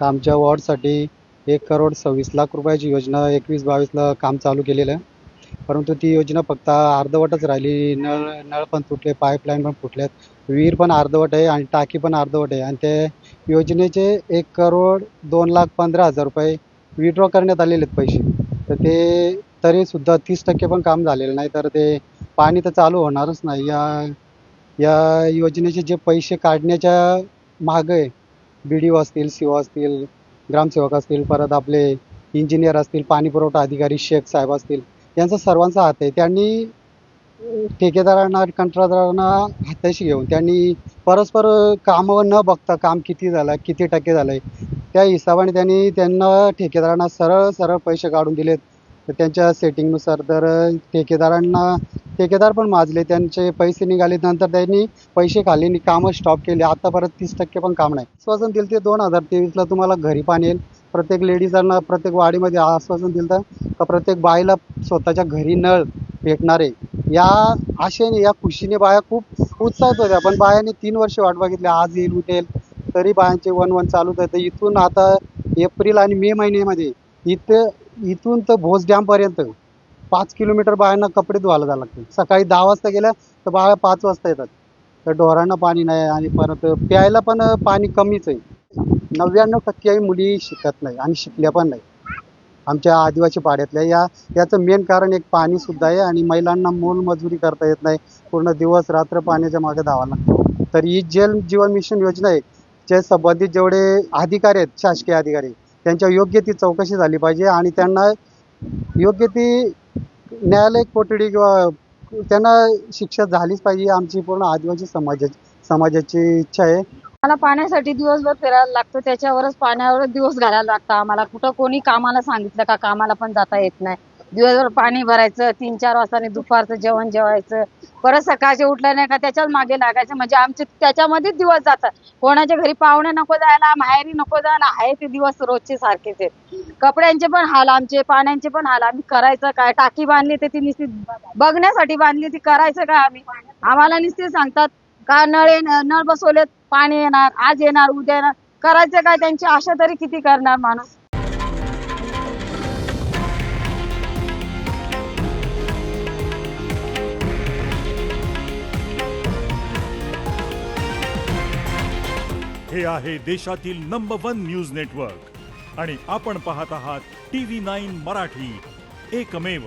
तर आमच्या वॉर्डसाठी 1,26,00,000 रुपयाची योजना 21-22ला काम चालू केलेलं आहे. परंतु ती योजना फक्त अर्धवटच राहिली. नळ पण तुटले, पाईपलाईन पण फुटल्यात, विहीर पण अर्धवट आहे आणि टाकी पण अर्धवट आहे. आणि ते योजनेचे 1,02,15,000 रुपये विड्रॉ करण्यात आलेले आहेत पैसे. तर ते तरीसुद्धा 30% पण काम झालेलं नाही. तर ते पाणी तर चालू होणारच नाही. या या योजनेचे जे पैसे काढण्याच्या मागं आहे, BDO असतील, CO असतील, ग्रामसेवक असतील, परत आपले इंजिनियर असतील, पाणी पुरवठा अधिकारी शेख साहेब असतील, यांचा सर्वांचा हात आहे. त्यांनी ठेकेदारांना, कंत्राटदारांना हाताशी घेऊन त्यांनी परस्पर कामावर न बघता काम किती झालं, किती टक्के झालंय, त्या हिशोबाने त्यांनी त्यांना ठेकेदारांना सरळ सरळ पैसे काढून दिलेत. तर त्यांच्या सेटिंगनुसार तर ठेकेदार पण माजले, त्यांचे पैसे निघाले. नंतर त्यांनी पैसे खाल्ले आणि कामं स्टॉप केली. आता परत 30% पण काम नाही. आश्वासन दिलं ते 2023ला तुम्हाला घरी पाणी येईल. प्रत्येक लेडीजांना प्रत्येक वाडीमध्ये आश्वासन दिलं का प्रत्येक बाईला स्वतःच्या घरी नळ भेटणार आहे. या आशेने, या खुशीने बाया खूप उत्साहित होत्या. पण बायांनी 3 वर्ष वाट बघितली. आज येईल, उद्या येईल, तरी बायांचे वन चालूच आहे. तर इथून आता एप्रिल आणि मे महिन्यामध्ये इथून तर भोस डॅमपर्यंत 5 किलोमीटर बायांना कपडे धुवायला जावं लागतं. सकाळी 10 वाजता गेल्या तर बाया 5 वाजता येतात. तर ढोरांना पाणी नाही आणि परत प्यायला पण पाणी कमीच आहे. 99% मुली शिकत नाही आणि शिकल्या पण नाही आमच्या आदिवासी पाड्यातल्या. याचं मेन कारण एक पाणीसुद्धा आहे आणि महिलांना मोलमजुरी करता येत नाही. पूर्ण दिवस रात्र पाण्याच्या मागे धावावं लागतं. तर ही जल जीवन मिशन योजना आहे, जे संबंधित जेवढे अधिकारी आहेत, शासकीय अधिकारी, त्यांच्या योग्य ती चौकशी झाली पाहिजे आणि त्यांना योग्य ती न्यायालयिक कोठडी किंवा त्यांना शिक्षा झालीच पाहिजे. आमची पूर्ण आदिवासी समाजाची इच्छा आहे. मला पाण्यासाठी दिवसभर फिरायला लागतं, त्याच्यावरच पाण्यावरच दिवस घालायला लागतं आम्हाला. कुठं कोणी कामाला सांगितलं का कामाला पण जाता येत नाही. दिवसभर पाणी भरायचं, 3-4 वाजता दुपारचं जेवण जेवायचं, परत सकाळचे उठलं नाही का त्याच्याच मागे लागायचं. म्हणजे आमचे त्याच्यामध्येच दिवस जातात. कोणाच्या घरी पाहुणे नको जायला, माहेरी नको जायला, आहे ते दिवस रोजचे सारखेच आहेत. कपड्यांचे पण हाल आमचे, पाण्याचे पण हाल. आम्ही करायचं काय? टाकी बांधली तर ती नुसती बघण्यासाठी बांधली, ती करायचं काय आम्ही? आम्हाला नुसते सांगतात का नळ बसवलेत, पाणी येणार, आज येणार, उद्या येणार. करायचं काय? त्यांची आशा तरी किती करणार माणूस? हे आहे देशातील नंबर 1 न्यूज नेटवर्क आणि आपण पाहत आहात TV9 मराठी, एकमेव.